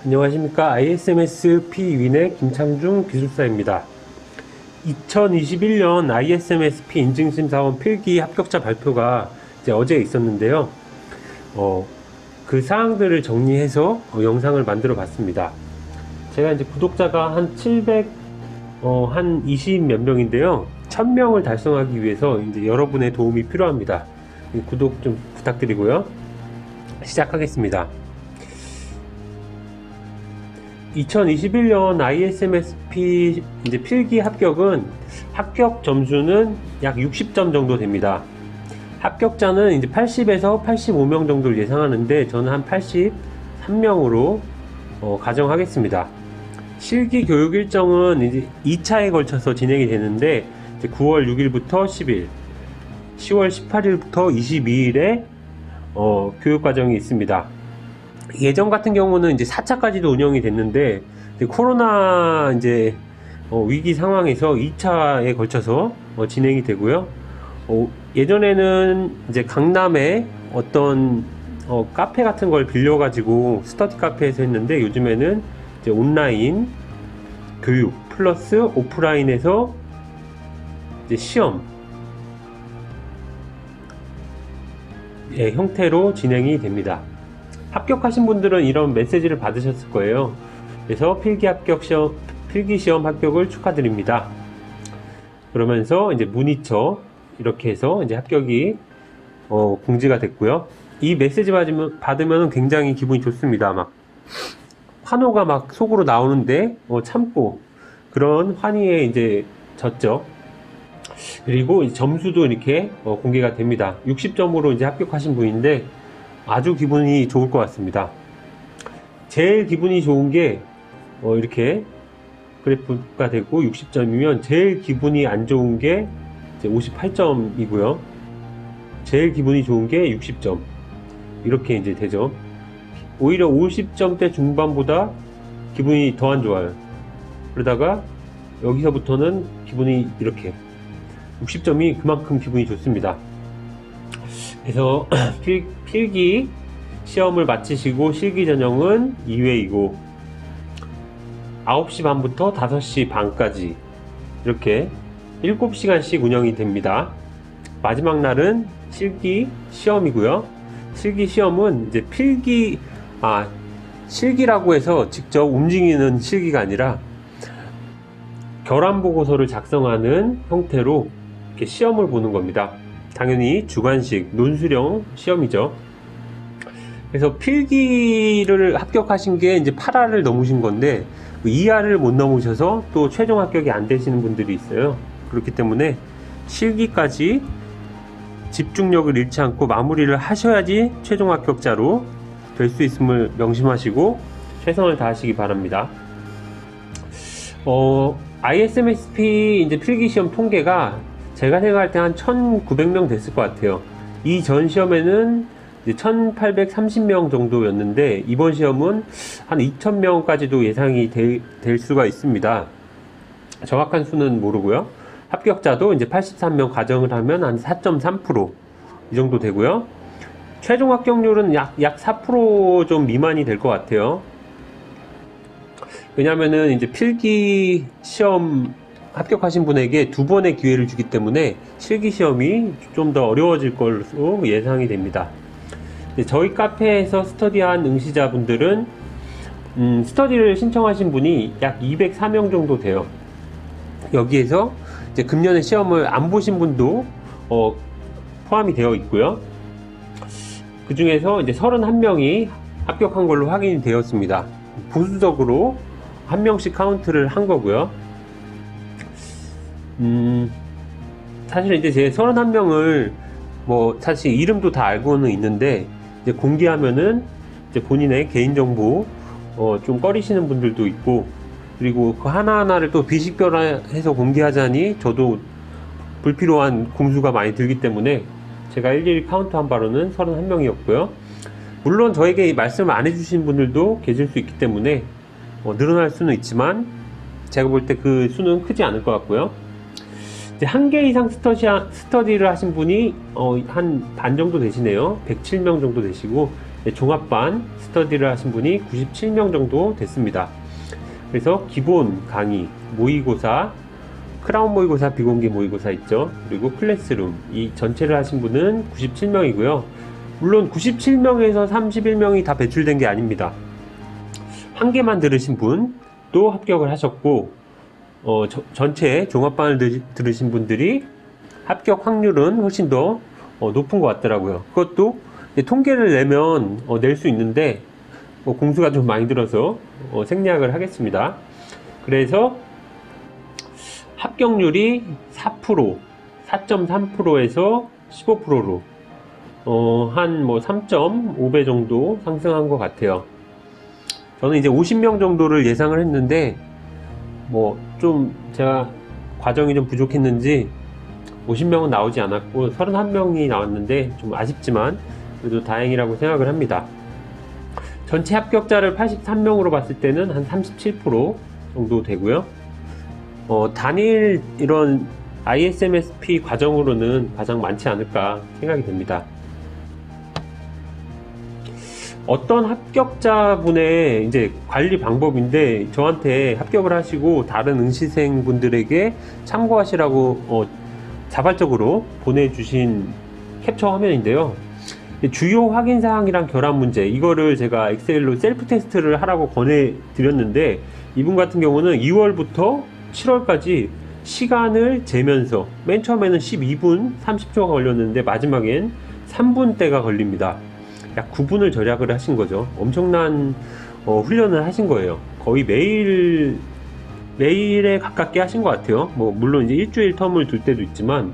안녕하십니까. ISMS-P 윈의 김창중 기술사입니다. 2021년 ISMS-P 인증심사원 필기 합격자 발표가 이제 어제 있었는데요. 그 사항들을 정리해서 영상을 만들어 봤습니다. 제가 이제 구독자가 한 20 몇 명인데요. 1000명을 달성하기 위해서 이제 여러분의 도움이 필요합니다. 구독 좀 부탁드리고요. 시작하겠습니다. 2021년 ISMS-P 이제 필기 합격은 합격 점수는 약 60점 정도 됩니다. 합격자는 이제 80에서 85명 정도를 예상하는데 저는 한 83명으로 가정하겠습니다. 실기 교육 일정은 이제 2차에 걸쳐서 진행이 되는데 이제 9월 6일부터 10일, 10월 18일부터 22일에 교육 과정이 있습니다. 예전 같은 경우는 이제 4차까지도 운영이 됐는데 코로나 이제 위기 상황에서 2차에 걸쳐서 진행이 되고요. 예전에는 이제 강남에 어떤 카페 같은 걸 빌려 가지고 스터디 카페에서 했는데 요즘에는 이제 온라인 교육 플러스 오프라인에서 이제 시험 형태로 진행이 됩니다. 합격하신 분들은 이런 메시지를 받으셨을 거예요. 그래서 필기 시험 합격을 축하드립니다. 그러면서 이제 문의처 이렇게 해서 이제 합격이 공지가 됐고요. 이 메시지 받으면 굉장히 기분이 좋습니다. 막 환호가 막 속으로 나오는데 참고 그런 환희에 이제 졌죠. 그리고 점수도 이렇게 공개가 됩니다. 60점으로 이제 합격하신 분인데 아주 기분이 좋을 것 같습니다. 제일 기분이 좋은 게 이렇게 그래프가 되고 60점이면 제일 기분이 안 좋은 게 이제 58점이고요. 제일 기분이 좋은 게 60점 이렇게 이제 되죠. 오히려 50점대 중반보다 기분이 더 안 좋아요. 그러다가 여기서부터는 기분이 이렇게 60점이 그만큼 기분이 좋습니다. 그래서 필기 시험을 마치시고 실기 전형은 2회이고 9시 반부터 5시 반까지 이렇게 7시간씩 운영이 됩니다. 마지막 날은 실기 시험이고요. 실기 시험은 이제 실기라고 해서 직접 움직이는 실기가 아니라 결함 보고서를 작성하는 형태로 이렇게 시험을 보는 겁니다. 당연히 주관식 논술형 시험이죠. 그래서 필기를 합격하신 게 이제 8화를 넘으신 건데 2화를 못 넘으셔서 또 최종 합격이 안 되시는 분들이 있어요. 그렇기 때문에 실기까지 집중력을 잃지 않고 마무리를 하셔야지 최종 합격자로 될 수 있음을 명심하시고 최선을 다하시기 바랍니다. ISMS-P 이제 필기시험 통계가 제가 생각할 때 한 1900명 됐을 것 같아요. 이전 시험에는 이제 1830명 정도였는데 이번 시험은 한 2000명까지도 예상이 될 수가 있습니다. 정확한 수는 모르고요. 합격자도 이제 83명 가정을 하면 한 4.3% 이 정도 되고요. 최종 합격률은 약 4% 좀 미만이 될 것 같아요. 왜냐면은 이제 필기 시험 합격하신 분에게 2번의 기회를 주기 때문에 실기 시험이 좀 더 어려워질 것으로 예상이 됩니다. 저희 카페에서 스터디한 응시자분들은 스터디를 신청하신 분이 약 204명 정도 돼요. 여기에서 이제 금년에 시험을 안 보신 분도 포함이 되어 있고요. 그 중에서 이제 31명이 합격한 걸로 확인이 되었습니다. 보수적으로 한 명씩 카운트를 한 거고요. 사실 이제 제 31명을 사실 이름도 다 알고는 있는데 이제 공개하면은 이제 본인의 개인정보 좀 꺼리시는 분들도 있고 그리고 그 하나하나를 또 비식별해서 공개하자니 저도 불필요한 공수가 많이 들기 때문에 제가 일일이 카운트한 바로는 31명이었고요. 물론 저에게 말씀을 안 해주신 분들도 계실 수 있기 때문에 늘어날 수는 있지만 제가 볼 때 그 수는 크지 않을 것 같고요. 이제 1개 이상 스터디를 하신 분이 한 반 정도 되시네요. 107명 정도 되시고 종합반 스터디를 하신 분이 97명 정도 됐습니다. 그래서 기본 강의, 모의고사, 크라운 모의고사, 비공개 모의고사 있죠. 그리고 클래스룸, 이 전체를 하신 분은 97명이고요. 물론 97명에서 31명이 다 배출된 게 아닙니다. 한 개만 들으신 분도 합격을 하셨고, 전체 종합반을 들으신 분들이 합격 확률은 훨씬 더 높은 것 같더라고요. 그것도 통계를 내면 낼 수 있는데 공수가 좀 많이 들어서 생략을 하겠습니다. 그래서 합격률이 4%, 4.3%에서 15%로 한 3.5배 정도 상승한 것 같아요. 저는 이제 50명 정도를 예상을 했는데 좀 제가 과정이 좀 부족했는지 50명은 나오지 않았고 31명이 나왔는데 좀 아쉽지만 그래도 다행이라고 생각을 합니다. 전체 합격자를 83명으로 봤을 때는 한 37% 정도 되고요. 단일 이런 ISMSP 과정으로는 가장 많지 않을까 생각이 됩니다. 어떤 합격자분의 이제 관리 방법인데, 저한테 합격을 하시고 다른 응시생 분들에게 참고하시라고 자발적으로 보내주신 캡처 화면인데요. 주요 확인사항이랑 결합 문제, 이거를 제가 엑셀로 셀프 테스트를 하라고 권해드렸는데, 이분 같은 경우는 2월부터 7월까지 시간을 재면서 맨 처음에는 12분 30초가 걸렸는데 마지막엔 3분대가 걸립니다. 약 9분을 절약을 하신 거죠. 엄청난 훈련을 하신 거예요. 거의 매일에 가깝게 하신 것 같아요. 물론 이제 일주일 텀을 둘 때도 있지만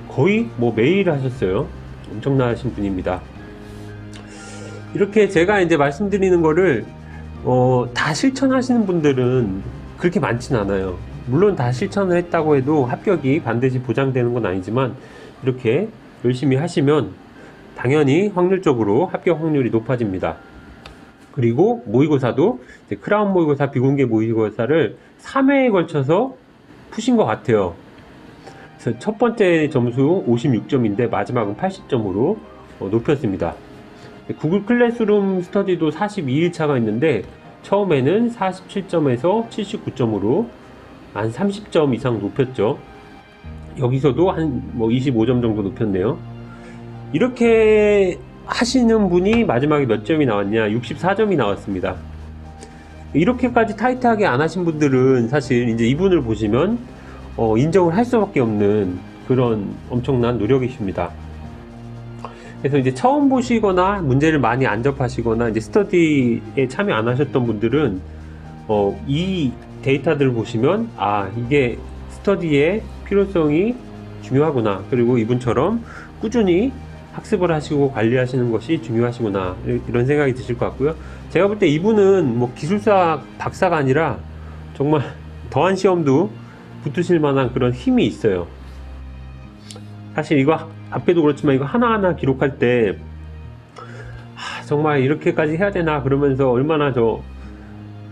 거의 매일 하셨어요. 엄청나신 분입니다. 이렇게 제가 이제 말씀드리는 거를 다 실천하시는 분들은 그렇게 많진 않아요. 물론 다 실천을 했다고 해도 합격이 반드시 보장되는 건 아니지만, 이렇게 열심히 하시면 당연히 확률적으로 합격 확률이 높아집니다. 그리고 모의고사도 이제 크라운 모의고사, 비공개 모의고사를 3회에 걸쳐서 푸신 것 같아요. 그래서 첫 번째 점수 56점인데 마지막은 80점으로 높였습니다. 구글 클래스룸 스터디도 42일차가 있는데 처음에는 47점에서 79점으로 한 30점 이상 높였죠. 여기서도 한 25점 정도 높였네요. 이렇게 하시는 분이 마지막에 몇 점이 나왔냐? 64점이 나왔습니다. 이렇게까지 타이트하게 안 하신 분들은 사실 이제 이분을 보시면 인정을 할 수밖에 없는 그런 엄청난 노력이십니다. 그래서 이제 처음 보시거나 문제를 많이 안 접하시거나 이제 스터디에 참여 안 하셨던 분들은 이 데이터들을 보시면 이게 스터디의 필요성이 중요하구나, 그리고 이분처럼 꾸준히 학습을 하시고 관리하시는 것이 중요하시구나, 이런 생각이 드실 것 같고요. 제가 볼 때 이분은 기술사 박사가 아니라 정말 더한 시험도 붙으실 만한 그런 힘이 있어요. 사실 이거 앞에도 그렇지만 이거 하나하나 기록할 때 정말 이렇게까지 해야 되나 그러면서 얼마나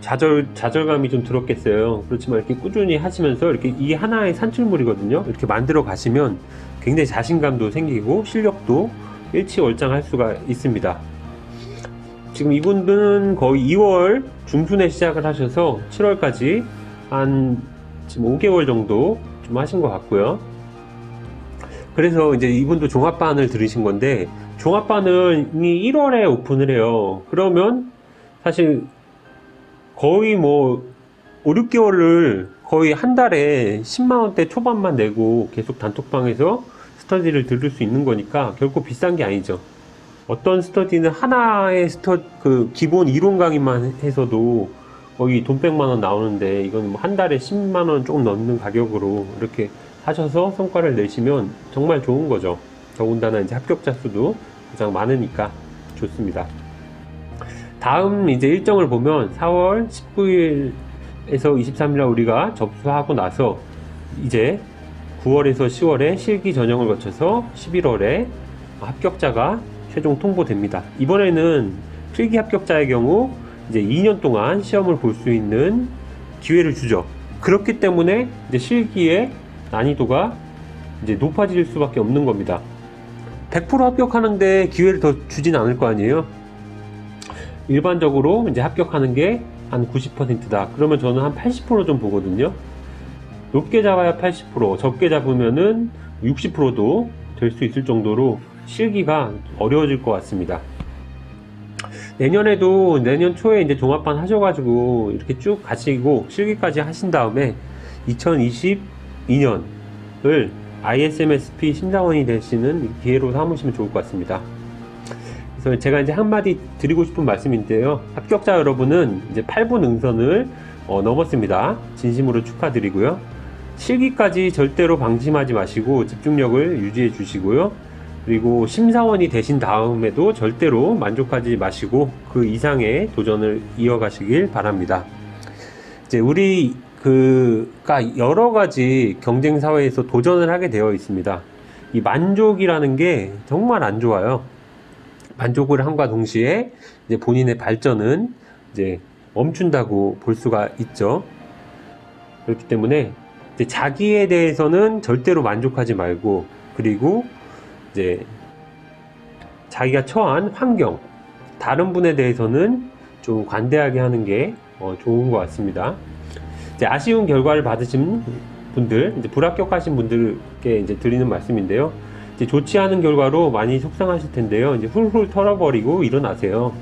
좌절감이 좀 들었겠어요. 그렇지만 이렇게 꾸준히 하시면서 이렇게 이 하나의 산출물이거든요. 이렇게 만들어 가시면 굉장히 자신감도 생기고 실력도 일취월장할 수가 있습니다. 지금 이분은 거의 2월 중순에 시작을 하셔서 7월까지 한 지금 5개월 정도 좀 하신 것 같고요. 그래서 이제 이분도 종합반을 들으신 건데, 종합반은 이미 1월에 오픈을 해요. 그러면 사실 거의 5, 6개월을 거의 한 달에 10만원대 초반만 내고 계속 단톡방에서 스터디를 들을 수 있는 거니까 결코 비싼 게 아니죠. 어떤 스터디는 하나의 기본 이론 강의만 해서도 거의 돈 100만원 나오는데, 이건 한 달에 10만원 조금 넘는 가격으로 이렇게 하셔서 성과를 내시면 정말 좋은 거죠. 더군다나 이제 합격자 수도 가장 많으니까 좋습니다. 다음 이제 일정을 보면 4월 19일에서 23일날 우리가 접수하고 나서 이제 9월에서 10월에 실기 전형을 거쳐서 11월에 합격자가 최종 통보됩니다. 이번에는 필기 합격자의 경우 이제 2년 동안 시험을 볼 수 있는 기회를 주죠. 그렇기 때문에 이제 실기의 난이도가 이제 높아질 수밖에 없는 겁니다. 100% 합격하는데 기회를 더 주진 않을 거 아니에요. 일반적으로 이제 합격하는 게 한 90%다. 그러면 저는 한 80% 좀 보거든요. 높게 잡아야 80%, 적게 잡으면은 60%도 될 수 있을 정도로 실기가 어려워질 것 같습니다. 내년에도 내년 초에 이제 종합반 하셔가지고 이렇게 쭉 가시고 실기까지 하신 다음에 2022년을 ISMSP 심사원이 되시는 기회로 삼으시면 좋을 것 같습니다. 그래서 제가 이제 한마디 드리고 싶은 말씀인데요. 합격자 여러분은 이제 8분 응선을 넘었습니다. 진심으로 축하드리고요. 실기까지 절대로 방심하지 마시고 집중력을 유지해 주시고요. 그리고 심사원이 되신 다음에도 절대로 만족하지 마시고 그 이상의 도전을 이어가시길 바랍니다. 이제 우리가 여러 가지 경쟁 사회에서 도전을 하게 되어 있습니다. 이 만족이라는 게 정말 안 좋아요. 만족을 함과 동시에 이제 본인의 발전은 이제 멈춘다고 볼 수가 있죠. 그렇기 때문에 이제 자기에 대해서는 절대로 만족하지 말고, 그리고 이제 자기가 처한 환경, 다른 분에 대해서는 좀 관대하게 하는 게 좋은 것 같습니다. 이제 아쉬운 결과를 받으신 분들, 이제 불합격하신 분들께 이제 드리는 말씀인데요. 이제 좋지 않은 결과로 많이 속상하실 텐데요. 이제 훌훌 털어버리고 일어나세요.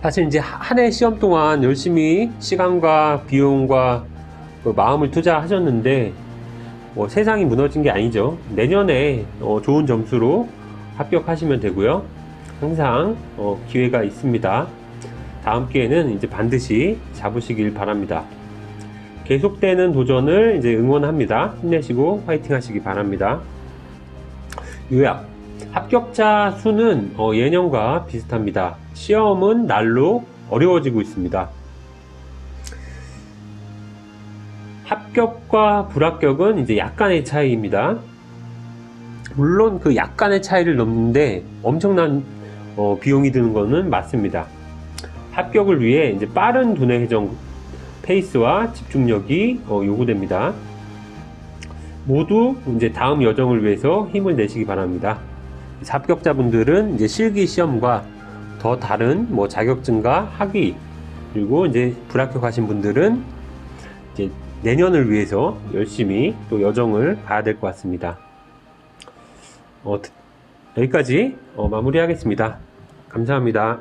사실 이제 한 해 시험 동안 열심히 시간과 비용과 마음을 투자하셨는데 세상이 무너진 게 아니죠. 내년에 좋은 점수로 합격하시면 되고요. 항상 기회가 있습니다. 다음 기회는 이제 반드시 잡으시길 바랍니다. 계속되는 도전을 이제 응원합니다. 힘내시고 화이팅 하시기 바랍니다. 요약. 합격자 수는 예년과 비슷합니다. 시험은 날로 어려워지고 있습니다. 합격과 불합격은 이제 약간의 차이입니다. 물론 그 약간의 차이를 넘는데 엄청난 비용이 드는 것은 맞습니다. 합격을 위해 이제 빠른 두뇌 회전 페이스와 집중력이 요구됩니다. 모두 이제 다음 여정을 위해서 힘을 내시기 바랍니다. 합격자분들은 이제 실기 시험과 더 다른 자격증과 학위, 그리고 이제 불합격하신 분들은 이제 내년을 위해서 열심히 또 여정을 가야 될 것 같습니다. 여기까지 마무리하겠습니다. 감사합니다.